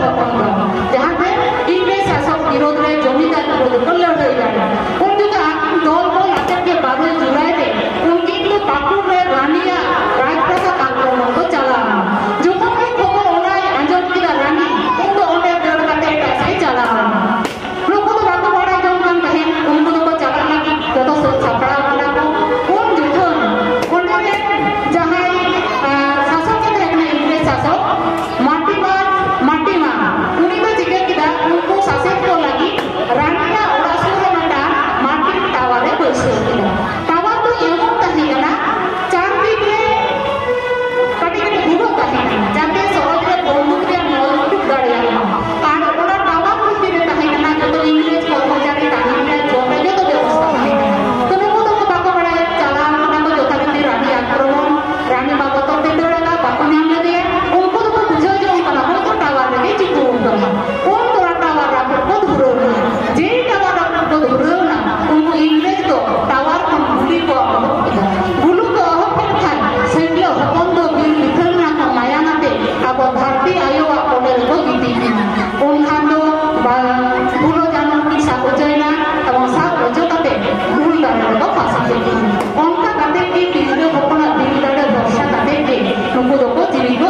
hopon ko jahan te Ingres shasok birod re jomidar birod ko लड़ाई लड़ा उन जो दल को लाते के 12 जुलाई रे उनकी तो पाकुर रे रानिया राजप्रसाद आक्रमण को चला जो कोई खबर ओनाय अंजन की रानी उन तो ओने दर काटे ऐसे चला लोग तो बात बड़ा जम काम कहे उनको तो चला लगी तो छपड़ा वाला को उन जुठन ओने जहां शासक के देखने इंग्लिश शासक माटीमा उन्हीं को जिक्र किया उनको शासक को लगी रानिया ओडासुर मटा माटी टावर है कोई से टावर तो एवं कहीं ना चार दिन में कटी कटी घूमो कहीं जाते सड़क रे बंदूक रे मौत गाड़ी आर ओडा टावर को दिन कहीं ना जो तो इंग्लिश कर्मचारी कहीं में जो जो तो व्यवस्था कहीं तो लोगों तो बाको बड़ा चला ना तो जो तक रानी आक्रमण रानी बाबा तो देड़ेगा बाको नाम ले दिया उनको तो बुझो जो उनका नाम तो टावर रे चिकू उनका उन तो टावर रा को धुरो जे टावर रा को धुरो ना उनको इंग्लिश तो टावर को भूली को भूलू को हपन खान सेंडलो हपन तो बिल बिथल ना का माया नाते अब भारती आयो कोले को गीती उन खान तो भूलो जानो की साको जयना एवं साको जो ताते भूल दाड़े को फांसी देती उनका काते की बिल हपन बिल दाड़े वर्षा काते के नुको को जीवी को